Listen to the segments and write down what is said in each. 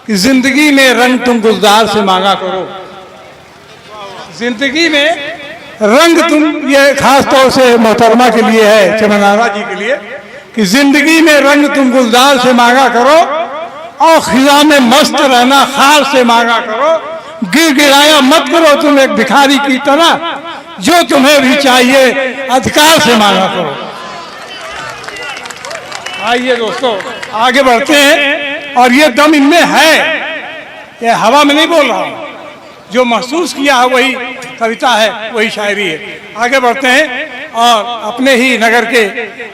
कि जिंदगी में रंग तुम गुलजार से मांगा करो। जिंदगी में रंग तुम, ये खास तौर से मोहतरमा के लिए है, चमनारा जी के लिए, कि जिंदगी में रंग तुम गुलजार से मांगा करो और खिजा में मस्त रहना खार से मांगा करो। गिर गिराया मत करो तुम एक भिखारी की तरह, जो तुम्हें भी चाहिए अधिकार से मांगा करो। आइए दोस्तों आगे बढ़ते हैं, और ये दम इनमें है, ये हवा में नहीं बोल रहा हूं, जो महसूस किया है वही कविता है, वही शायरी है। आगे बढ़ते हैं और अपने ही नगर के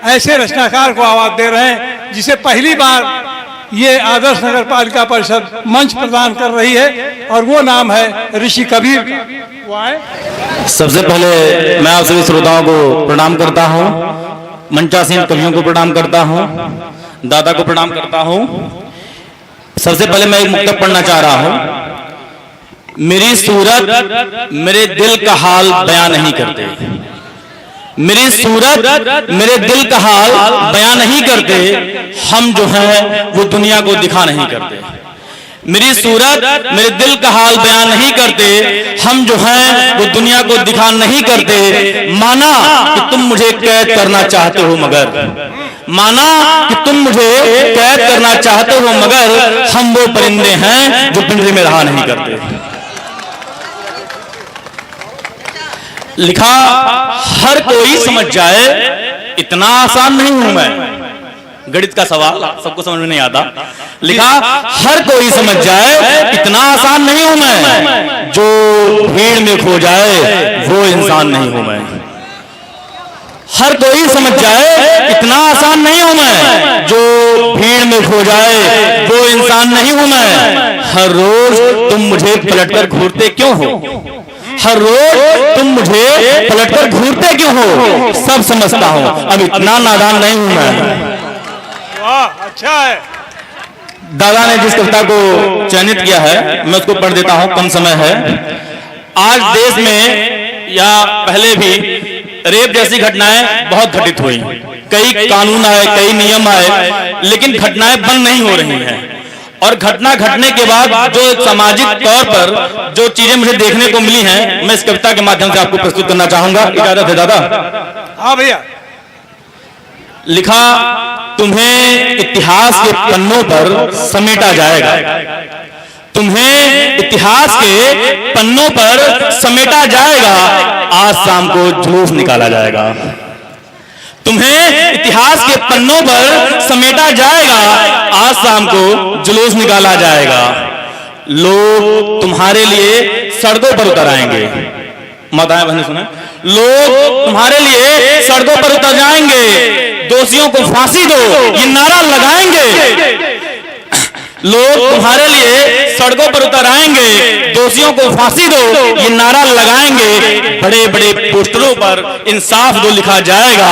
ऐसे रचनाकार को आवाज दे रहे हैं जिसे पहली बार ये आदर्श नगर पालिका परिषद मंच प्रदान कर रही है, और वो नाम है ऋषि कबीर का। वो आए। सबसे पहले मैं आप सभी श्रोताओं को प्रणाम करता हूँ, मंचासीन कवियों को प्रणाम करता हूँ, दादा को प्रणाम करता हूँ। सबसे पहले मैं एक मुक्तक पढ़ना चाह रहा हूँ। मेरी सूरत मेरे दिल का हाल बयां नहीं करते, मेरी सूरत मेरे दिल का हाल बयां नहीं करते, हम जो हैं वो दुनिया को दिखा नहीं करते। मेरी सूरत मेरे दिल का हाल बयान नहीं करते, हम जो हैं वो दुनिया को दिखा नहीं करते। माना कि तुम मुझे कैद करना चाहते हो मगर, माना कि तुम मुझे कैद करना चाहते हो मगर, हम वो परिंदे हैं जो पिंजरे में रहा नहीं करते। लिखा हर कोई समझ जाए इतना आसान नहीं हूं मैं, गणित का सवाल सबको समझ में नहीं आता। लिखा हर कोई समझ जाए इतना आसान नहीं हूं मैं, जो भीड़ में खो जाए वो इंसान नहीं हूं मैं। हर कोई समझ जाए इतना आसान नहीं हूं मैं, जो भीड़ में खो जाए वो इंसान नहीं हूं मैं। हर रोज तुम मुझे पलटकर घूरते क्यों हो, हर रोज तुम मुझे पलटकर घूरते क्यों हो, सब समझता हूं अब इतना नादान नहीं हूं मैं। वाह, अच्छा है। दादा ने जिस कविता को चयनित किया है मैं उसको पढ़ देता हूं, कम समय है। आज देश में या पहले भी रेप जैसी घटनाएं बहुत घटित हुई, कई कानून आए, कई नियम आए, लेकिन घटनाएं बंद नहीं हो रही हैं। और घटना घटने के बाद जो सामाजिक तौर पर जो चीजें मुझे देखने को मिली हैं, मैं इस कविता के माध्यम से आपको प्रस्तुत करना चाहूंगा। इजाजत है दादा? हाँ भैया। लिखा तुम्हें इतिहास के पन्नों पर समेटा जाएगा, तुम्हें इतिहास के पन्नों पर समेटा जाएगा, आज शाम को जुलूस निकाला जाएगा। तुम्हें इतिहास के पन्नों पर समेटा जाएगा, आज शाम को जुलूस निकाला जाएगा। लोग तुम्हारे लिए सड़कों पर उतर आएंगे, माताएं बहनें सुने, लोग तुम्हारे लिए सड़कों पर उतर जाएंगे, दोषियों को फांसी दो ये नारा लगाएंगे। लोग तुम्हारे लिए सड़कों पर उतर आएंगे, दोषियों को फांसी दो ये नारा लगाएंगे। बड़े बड़े पोस्टरों पर इंसाफ दो लिखा जाएगा,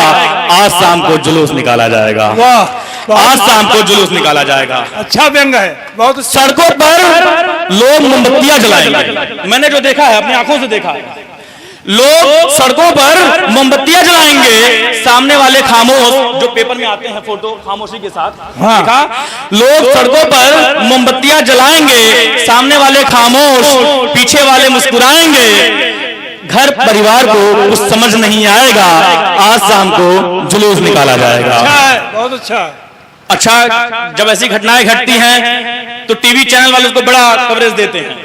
आज शाम को जुलूस निकाला जाएगा। वाह, आज शाम को जुलूस निकाला जाएगा। अच्छा व्यंग है, बहुत। सड़कों पर लोग मोमबत्तियां जलाएंगे, मैंने जो देखा है अपनी आंखों से देखा है, लोग सड़कों पर मोमबत्तियां जलाएंगे, सामने वाले खामोश, जो पेपर में आते हैं फोटो खामोशी के साथ। हाँ। देखा, लोग सड़कों पर मोमबत्तियां जलाएंगे, सामने वाले खामोश, पीछे वाले मुस्कुराएंगे। घर परिवार को कुछ समझ नहीं आएगा, आज शाम को जुलूस निकाला जाएगा। अच्छा है, बहुत अच्छा है। अच्छा, जब ऐसी घटनाएं घटती हैं तो टीवी चैनल वाले उसको बड़ा कवरेज देते हैं,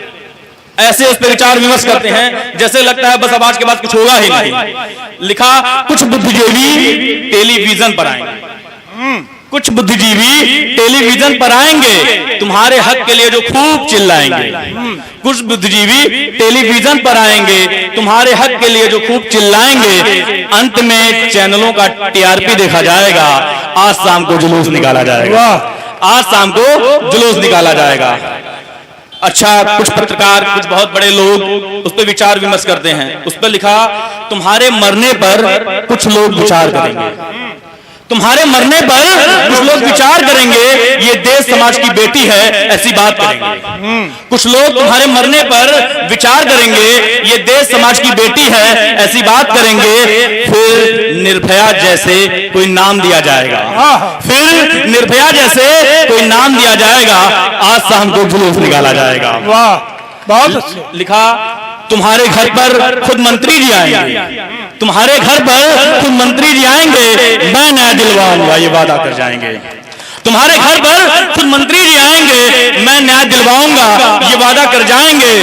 ऐसे इस पर विचार विमर्श करते हैं जैसे लगता है बस अब आज के बाद कुछ होगा ही नहीं। लिखा कुछ बुद्धिजीवी टेलीविजन पर आएंगे, कुछ बुद्धिजीवी टेलीविजन पर आएंगे, तुम्हारे हक के लिए जो खूब चिल्लाएंगे। कुछ बुद्धिजीवी टेलीविजन पर आएंगे, तुम्हारे हक के लिए जो खूब चिल्लाएंगे। अंत में चैनलों का टीआरपी देखा जाएगा, आज शाम को जुलूस निकाला जाएगा। आज शाम को जुलूस निकाला जाएगा। अच्छा, कुछ पत्रकार, कुछ बहुत बड़े लोग उस पर विचार विमर्श करते हैं। उस पर लिखा तुम्हारे मरने पर कुछ लोग विचार करेंगे, तुम्हारे मरने पर कुछ लोग विचार करेंगे ये देश समाज की बेटी है, ऐसी बात करेंगे। कुछ लोग तुम्हारे मरने पर विचार करेंगे ये देश समाज की बेटी है, ऐसी बात करेंगे। फिर निर्भया जैसे कोई नाम दिया जाएगा, फिर निर्भया जैसे कोई नाम दिया जाएगा, आज शाम को जुलूस निकाला जाएगा। वाह, बहुत अच्छे। लिखा, तुम्हारे घर पर खुद मंत्री जी आएंगे, तुम्हारे घर पर खुद मंत्री जी आएंगे, मैं न्याय दिलवाऊंगा, ये वादा कर जाएंगे। तुम्हारे घर पर खुद मंत्री जी आएंगे, मैं न्याय दिलवाऊंगा, ये वादा कर जाएंगे।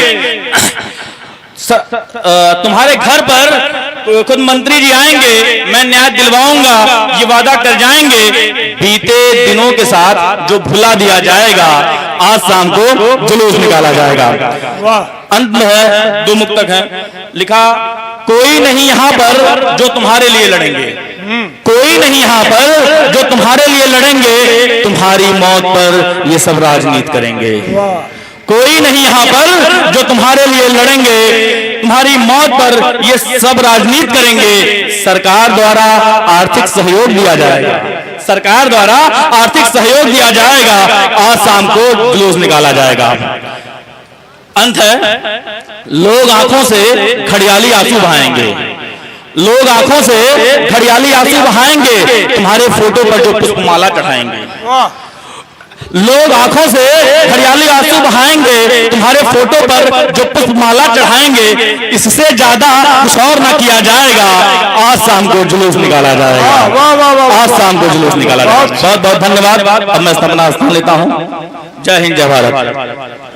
तुम्हारे घर पर खुद मंत्री जी आएंगे, मैं न्याय दिलवाऊंगा, ये वादा कर जाएंगे। बीते दिनों के साथ जो भुला दिया जाएगा, आज शाम को जुलूस निकाला जाएगा। अंत में है, दो मुक्तक है। लिखा, कोई नहीं यहाँ पर जो तुम्हारे लिए लड़ेंगे, कोई नहीं यहाँ पर जो तुम्हारे लिए लड़ेंगे, तुम्हारी मौत पर ये सब राजनीति करेंगे। कोई नहीं यहाँ पर जो तुम्हारे लिए लड़ेंगे, तुम्हारी मौत पर ये सब राजनीति करेंगे। सरकार द्वारा आर्थिक सहयोग दिया जाएगा, सरकार द्वारा आर्थिक सहयोग दिया जाएगा, आज शाम को जुलूस निकाला जाएगा। अंत है, लोग आंखों से खड़ियाली आंसू बहाएंगे, लोग आंखों से खड़ियाली आंसू बहाएंगे, तुम्हारे फोटो पर जो पुष्पमाला चढ़ाएंगे। लोग आंखों से खड़ियाली आंसू बहाएंगे, तुम्हारे फोटो पर जो पुष्पमाला चढ़ाएंगे। इससे ज्यादा कुछ और ना किया जाएगा, आज शाम को जुलूस निकाला जाएगा, आज शाम को जुलूस निकाला जाएगा। बहुत बहुत धन्यवाद। अब मैं अपना स्थान लेता हूँ। जय हिंद, जय भारत।